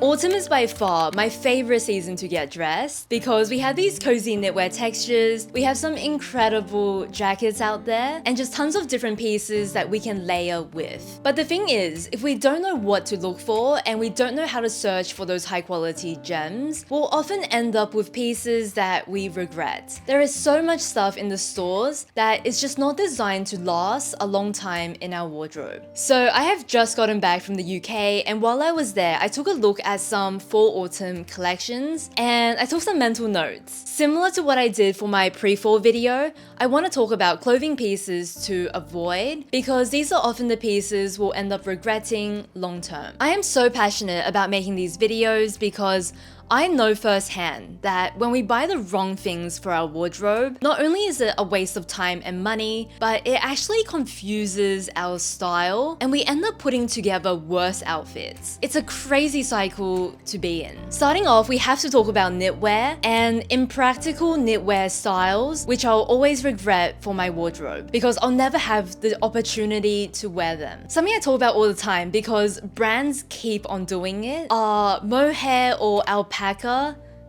Autumn is by far my favorite season to get dressed because we have these cozy knitwear textures, we have some incredible jackets out there, and just tons of different pieces that we can layer with. But the thing is, if we don't know what to look for and we don't know how to search for those high quality gems, we'll often end up with pieces that we regret. There is so much stuff in the stores that is just not designed to last a long time in our wardrobe. So I have just gotten back from the UK, and while I was there, I took a look at some fall-autumn collections and I took some mental notes. Similar to what I did for my pre-fall video, I want to talk about clothing pieces to avoid because these are often the pieces we'll end up regretting long term. I am so passionate about making these videos because I know firsthand that when we buy the wrong things for our wardrobe, not only is it a waste of time and money, but it actually confuses our style and we end up putting together worse outfits. It's a crazy cycle to be in. Starting off, we have to talk about knitwear and impractical knitwear styles, which I'll always regret for my wardrobe because I'll never have the opportunity to wear them. Something I talk about all the time because brands keep on doing it are mohair or alpaca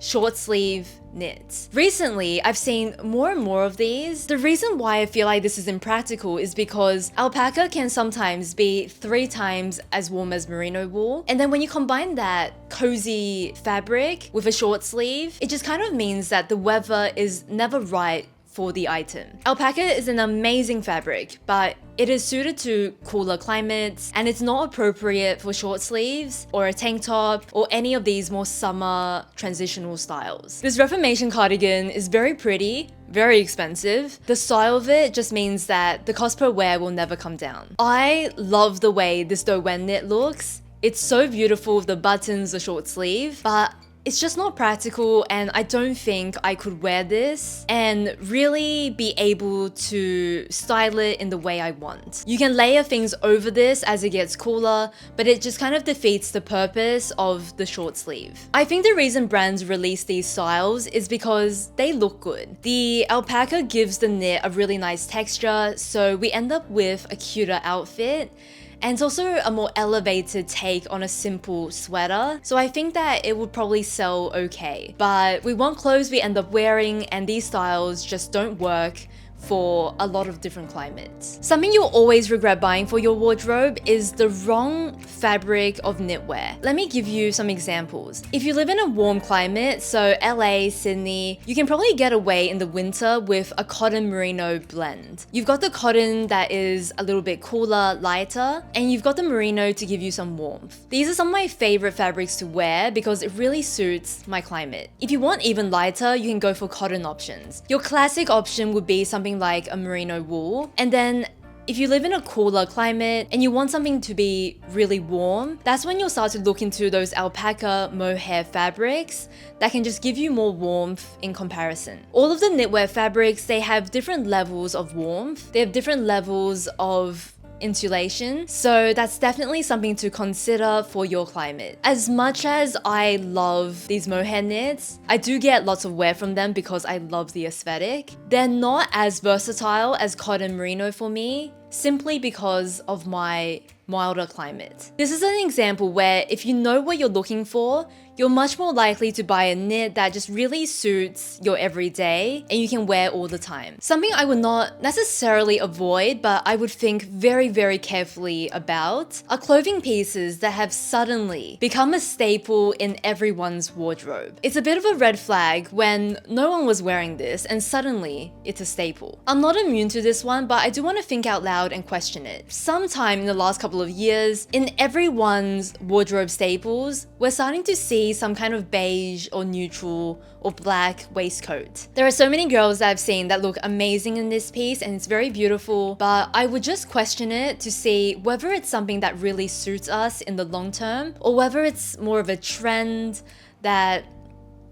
short sleeve knits. Recently, I've seen more and more of these. The reason why I feel like this is impractical is because alpaca can sometimes be 3 times as warm as merino wool. And then when you combine that cozy fabric with a short sleeve, it just kind of means that the weather is never right for the item. Alpaca is an amazing fabric, but it is suited to cooler climates and it's not appropriate for short sleeves or a tank top or any of these more summer transitional styles. This Reformation cardigan is very pretty, very expensive. The style of it just means that the cost per wear will never come down. I love the way this Woolen knit looks. It's so beautiful with the buttons, the short sleeve, but it's just not practical and I don't think I could wear this and really be able to style it in the way I want. You can layer things over this as it gets cooler, but it just kind of defeats the purpose of the short sleeve. I think the reason brands release these styles is because they look good. The alpaca gives the knit a really nice texture, so we end up with a cuter outfit. And it's also a more elevated take on a simple sweater, so I think that it would probably sell okay. But we want clothes we end up wearing and these styles just don't work for a lot of different climates. Something you'll always regret buying for your wardrobe is the wrong fabric of knitwear. Let me give you some examples. If you live in a warm climate, so LA, Sydney, you can probably get away in the winter with a cotton merino blend. You've got the cotton that is a little bit cooler, lighter, and you've got the merino to give you some warmth. These are some of my favorite fabrics to wear because it really suits my climate. If you want even lighter, you can go for cotton options. Your classic option would be something like a merino wool, and then if you live in a cooler climate and you want something to be really warm, that's when you'll start to look into those alpaca mohair fabrics that can just give you more warmth in comparison. All of the knitwear fabrics, they have different levels of warmth, they have different levels of insulation, so that's definitely something to consider for your climate. As much as I love these mohair knits, I do get lots of wear from them because I love the aesthetic. They're not as versatile as cotton merino for me, simply because of my milder climate. This is an example where if you know what you're looking for, you're much more likely to buy a knit that just really suits your everyday and you can wear all the time. Something I would not necessarily avoid, but I would think very, very carefully about are clothing pieces that have suddenly become a staple in everyone's wardrobe. It's a bit of a red flag when no one was wearing this and suddenly it's a staple. I'm not immune to this one, but I do want to think out loud and question it. Sometime in the last couple of years, in everyone's wardrobe staples, we're starting to see some kind of beige or neutral or black waistcoat. There are so many girls that I've seen that look amazing in this piece and it's very beautiful, but I would just question it to see whether it's something that really suits us in the long term or whether it's more of a trend that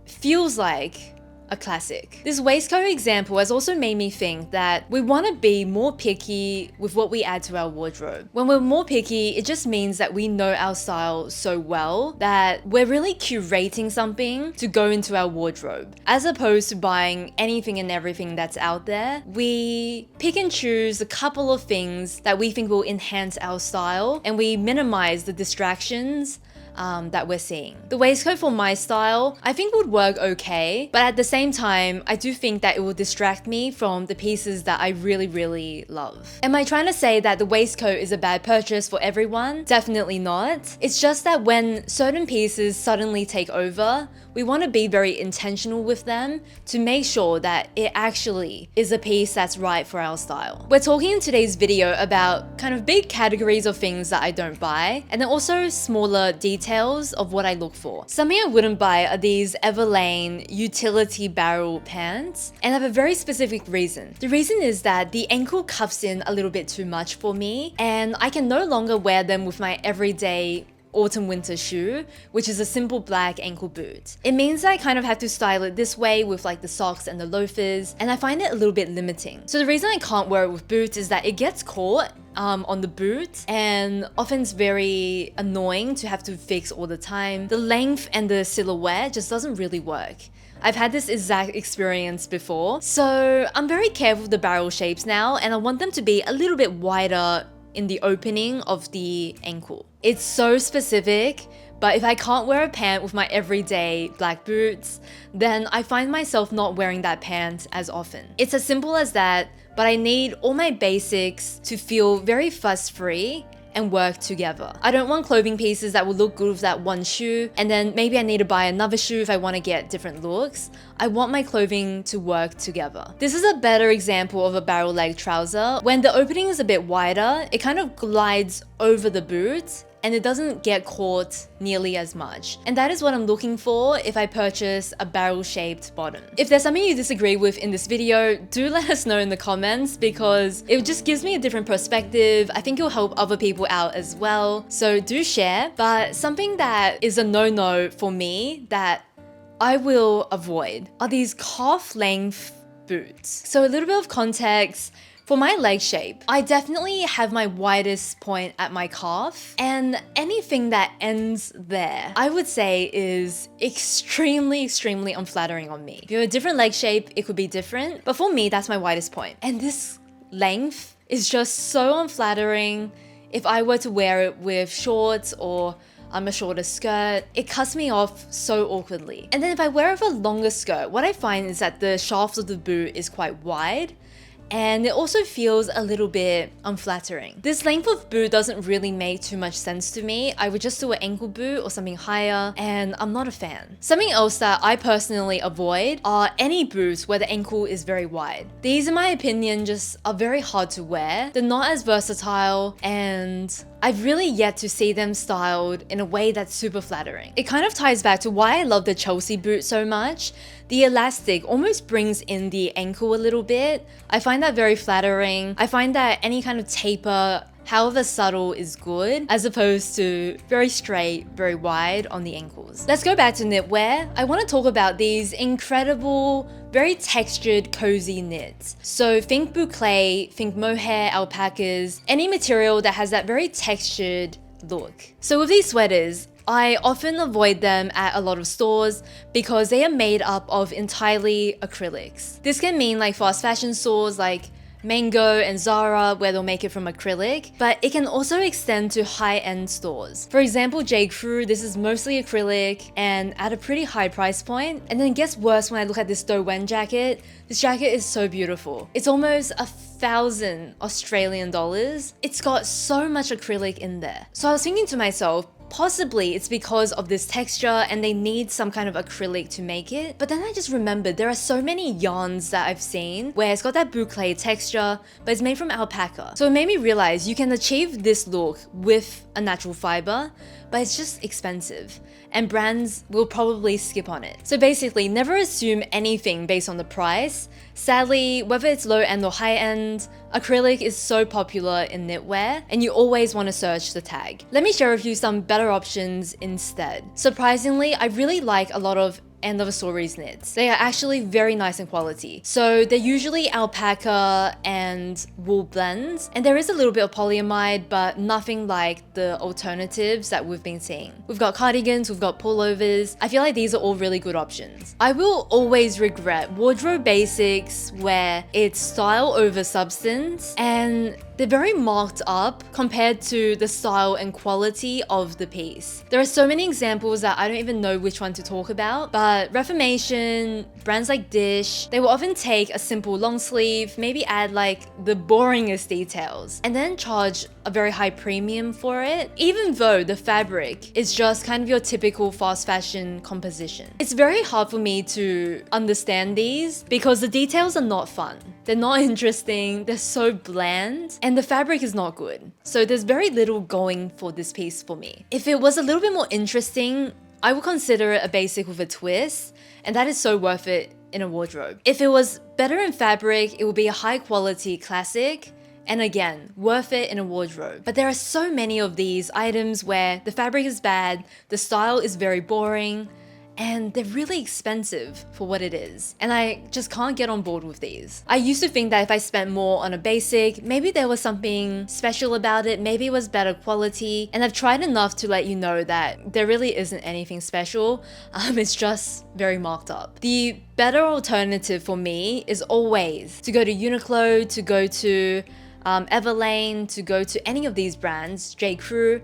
feels like a classic. This waistcoat example has also made me think that we want to be more picky with what we add to our wardrobe. When we're more picky, it just means that we know our style so well that we're really curating something to go into our wardrobe. As opposed to buying anything and everything that's out there, we pick and choose a couple of things that we think will enhance our style and we minimize the distractions that we're seeing. The waistcoat for my style, I think would work okay, but at the same time, I do think that it will distract me from the pieces that I really, really love. Am I trying to say that the waistcoat is a bad purchase for everyone? Definitely not. It's just that when certain pieces suddenly take over, we want to be very intentional with them to make sure that it actually is a piece that's right for our style. We're talking in today's video about kind of big categories of things that I don't buy, and then also smaller details of what I look for. Something I wouldn't buy are these Everlane utility barrel pants, and I have a very specific reason. The reason is that the ankle cuffs in a little bit too much for me, and I can no longer wear them with my everyday autumn winter shoe, which is a simple black ankle boot. It means that I kind of have to style it this way with like the socks and the loafers, and I find it a little bit limiting. So the reason I can't wear it with boots is that it gets caught on the boot, and often it's very annoying to have to fix all the time. The length and the silhouette just doesn't really work. I've had this exact experience before, so I'm very careful with the barrel shapes now, and I want them to be a little bit wider in the opening of the ankle. It's so specific, but if I can't wear a pant with my everyday black boots, then I find myself not wearing that pant as often. It's as simple as that, but I need all my basics to feel very fuss-free and work together. I don't want clothing pieces that will look good with that one shoe, and then maybe I need to buy another shoe if I want to get different looks. I want my clothing to work together. This is a better example of a barrel leg trouser. When the opening is a bit wider, it kind of glides over the boot, and it doesn't get caught nearly as much. And that is what I'm looking for if I purchase a barrel-shaped bottom. If there's something you disagree with in this video, do let us know in the comments, because it just gives me a different perspective. I think it'll help other people out as well, so do share. But something that is a no-no for me that I will avoid are these calf-length boots. So a little bit of context. For my leg shape, I definitely have my widest point at my calf, and anything that ends there, I would say is extremely unflattering on me. If you have a different leg shape, it could be different, but for me, that's my widest point. And this length is just so unflattering. If I were to wear it with shorts or a shorter skirt, it cuts me off so awkwardly. And then if I wear it with a longer skirt, what I find is that the shaft of the boot is quite wide, and it also feels a little bit unflattering. This length of boot doesn't really make too much sense to me. I would just do an ankle boot or something higher, and I'm not a fan. Something else that I personally avoid are any boots where the ankle is very wide. These, in my opinion, just are very hard to wear. They're not as versatile, and I've really yet to see them styled in a way that's super flattering. It kind of ties back to why I love the Chelsea boot so much. The elastic almost brings in the ankle a little bit. I find that very flattering. I find that any kind of taper, however subtle, is good, as opposed to very straight, very wide on the ankles. Let's go back to knitwear. I want to talk about these incredible, very textured, cozy knits. So think boucle, think mohair, alpacas, any material that has that very textured look. So with these sweaters, I often avoid them at a lot of stores because they are made up of entirely acrylics. This can mean like fast fashion stores like Mango and Zara, where they'll make it from acrylic, but it can also extend to high-end stores. For example, J. Crew, this is mostly acrylic and at a pretty high price point. And then it gets worse when I look at this Dowen jacket. This jacket is so beautiful. It's almost 1,000 Australian dollars. It's got so much acrylic in there. So I was thinking to myself, possibly it's because of this texture and they need some kind of acrylic to make it. But then I just remembered there are so many yarns that I've seen where it's got that boucle texture, but it's made from alpaca. So it made me realize you can achieve this look with a natural fiber, but it's just expensive, and brands will probably skip on it. So basically, never assume anything based on the price. Sadly, whether it's low end or high end, acrylic is so popular in knitwear, and you always want to search the tag. Let me share with you some better options instead. Surprisingly, I really like a lot of end of a stories knits. They are actually very nice in quality. So they're usually alpaca and wool blends, and there is a little bit of polyamide, but nothing like the alternatives that we've been seeing. We've got cardigans, we've got pullovers. I feel like these are all really good options. I will always regret wardrobe basics where it's style over substance, and they're very marked up compared to the style and quality of the piece. There are so many examples that I don't even know which one to talk about, but Reformation, brands like Dish, they will often take a simple long sleeve, maybe add like the boringest details, and then charge a very high premium for it, even though the fabric is just kind of your typical fast fashion composition. It's very hard for me to understand these because the details are not fun. They're not interesting, they're so bland, and the fabric is not good. So there's very little going for this piece for me. If it was a little bit more interesting, I would consider it a basic with a twist, and that is so worth it in a wardrobe. If it was better in fabric, it would be a high quality classic, and again, worth it in a wardrobe. But there are so many of these items where the fabric is bad, the style is very boring, and they're really expensive for what it is. And I just can't get on board with these. I used to think that if I spent more on a basic, maybe there was something special about it, maybe it was better quality. And I've tried enough to let you know that there really isn't anything special. It's just very marked up. The better alternative for me is always to go to Uniqlo, to go to Everlane, to go to any of these brands, J. Crew,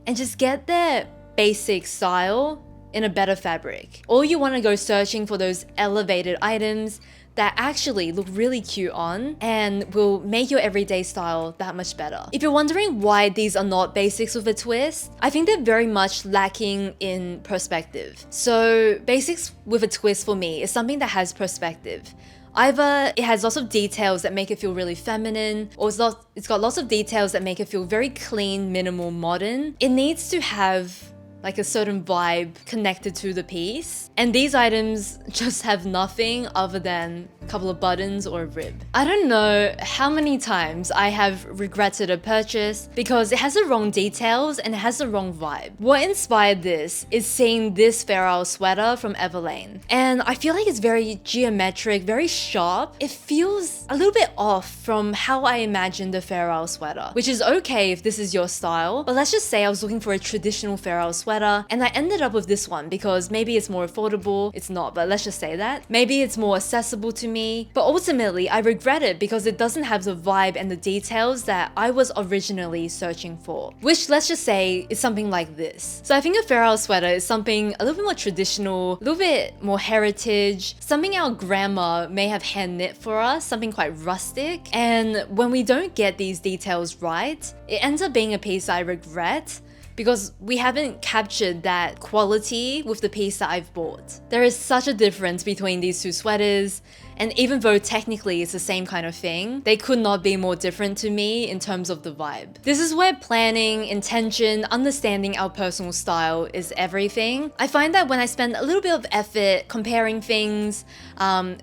and just get their basic style in a better fabric. Or you want to go searching for those elevated items that actually look really cute on and will make your everyday style that much better. If you're wondering why these are not basics with a twist, I think they're very much lacking in perspective. So basics with a twist for me is something that has perspective. Either it has lots of details that make it feel really feminine, or it's got lots of details that make it feel very clean, minimal, modern. It needs to have like a certain vibe connected to the piece. And these items just have nothing other than a couple of buttons or a rib. I don't know how many times I have regretted a purchase because it has the wrong details and it has the wrong vibe. What inspired this is seeing this Fair Isle sweater from Everlane. And I feel like it's very geometric, very sharp. It feels a little bit off from how I imagined the Fair Isle sweater, which is okay if this is your style. But let's just say I was looking for a traditional Fair Isle sweater and I ended up with this one because maybe it's more affordable. It's not, but let's just say that. Maybe it's more accessible to me, but ultimately I regret it because it doesn't have the vibe and the details that I was originally searching for, which let's just say is something like this. So I think a Fair Isle sweater is something a little bit more traditional, a little bit more heritage, something our grandma may have hand knit for us, something quite rustic. And when we don't get these details right, it ends up being a piece I regret because we haven't captured that quality with the piece that I've bought. There is such a difference between these two sweaters, and even though technically it's the same kind of thing, they could not be more different to me in terms of the vibe. This is where planning, intention, understanding our personal style is everything. I find that when I spend a little bit of effort comparing things,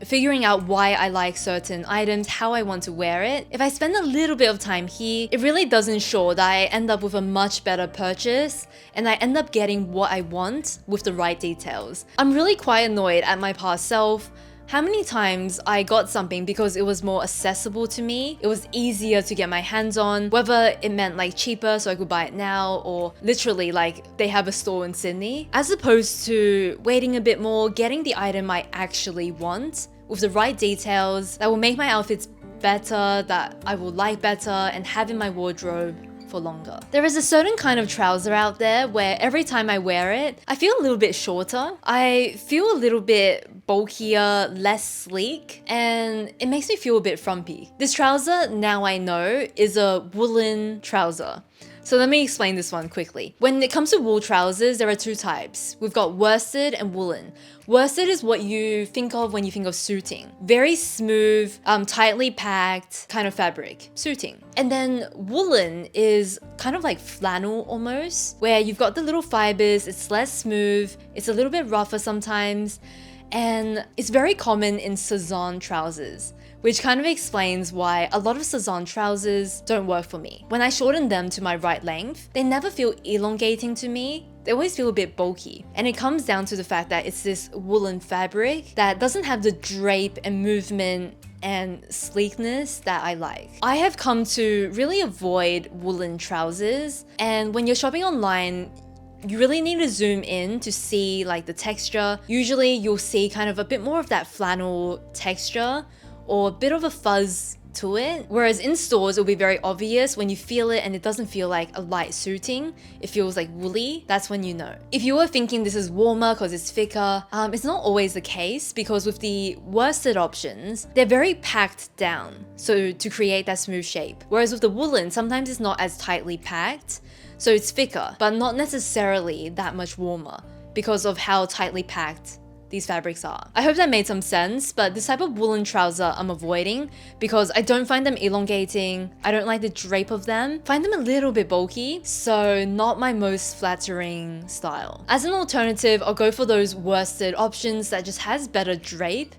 figuring out why I like certain items, how I want to wear it, if I spend a little bit of time here, it really does ensure that I end up with a much better purchase and I end up getting what I want with the right details. I'm really quite annoyed at my past self. How many times I got something because it was more accessible to me, it was easier to get my hands on, whether it meant like cheaper so I could buy it now, or literally like they have a store in Sydney, as opposed to waiting a bit more, getting the item I actually want with the right details that will make my outfits better, that I will like better and have in my wardrobe for longer. There is a certain kind of trouser out there where every time I wear it, I feel a little bit shorter. I feel a little bit bulkier, less sleek, and it makes me feel a bit frumpy. This trouser, now I know, is a woolen trouser. So let me explain this one quickly. When it comes to wool trousers, there are two types. We've got worsted and woolen. Worsted is what you think of when you think of suiting. Very smooth, tightly packed kind of fabric, suiting. And then woolen is kind of like flannel almost, where you've got the little fibers, it's less smooth, it's a little bit rougher sometimes, and it's very common in Cezanne trousers, which kind of explains why a lot of Cezanne trousers don't work for me. When I shorten them to my right length, they never feel elongating to me. They always feel a bit bulky. And it comes down to the fact that it's this woolen fabric that doesn't have the drape and movement and sleekness that I like. I have come to really avoid woolen trousers, and when you're shopping online, you really need to zoom in to see like the texture. Usually you'll see kind of a bit more of that flannel texture or a bit of a fuzz to it. Whereas in stores, it'll be very obvious when you feel it and it doesn't feel like a light suiting. It feels like woolly. That's when you know. If you were thinking this is warmer because it's thicker, it's not always the case, because with the worsted options, they're very packed down, so to create that smooth shape. Whereas with the woolen, sometimes it's not as tightly packed, so it's thicker, but not necessarily that much warmer because of how tightly packed these fabrics are. I hope that made some sense, but this type of woolen trouser I'm avoiding because I don't find them elongating. I don't like the drape of them. Find them a little bit bulky, so not my most flattering style. As an alternative, I'll go for those worsted options that just has better drape,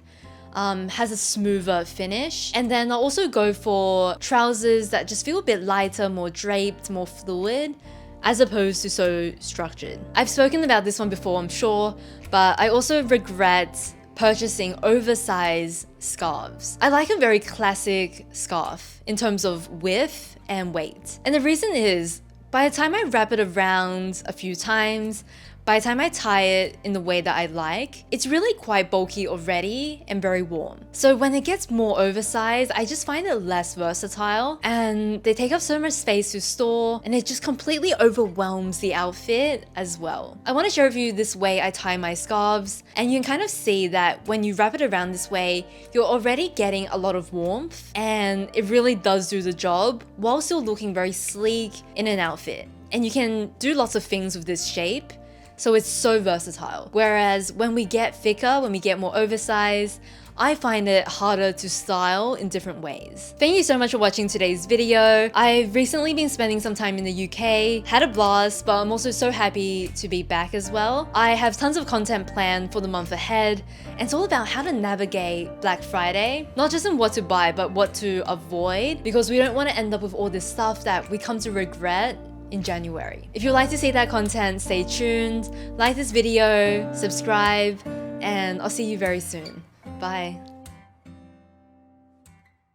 has a smoother finish. And then I'll also go for trousers that just feel a bit lighter, more draped, more fluid, as opposed to so structured. I've spoken about this one before, I'm sure, but I also regret purchasing oversized scarves. I like a very classic scarf in terms of width and weight. And the reason is, by the time I wrap it around a few times, by the time I tie it in the way that I like, it's really quite bulky already and very warm. So when it gets more oversized, I just find it less versatile, and they take up so much space to store, and it just completely overwhelms the outfit as well. I want to share with you this way I tie my scarves, and you can kind of see that when you wrap it around this way, you're already getting a lot of warmth, and it really does do the job while still looking very sleek in an outfit. And you can do lots of things with this shape, so it's so versatile. Whereas when we get thicker, when we get more oversized, I find it harder to style in different ways. Thank you so much for watching today's video. I've recently been spending some time in the UK, had a blast, but I'm also so happy to be back as well. I have tons of content planned for the month ahead, and it's all about how to navigate Black Friday, not just in what to buy, but what to avoid, because we don't want to end up with all this stuff that we come to regret in January. If you'd like to see that content, stay tuned, like this video, subscribe, and I'll see you very soon. Bye.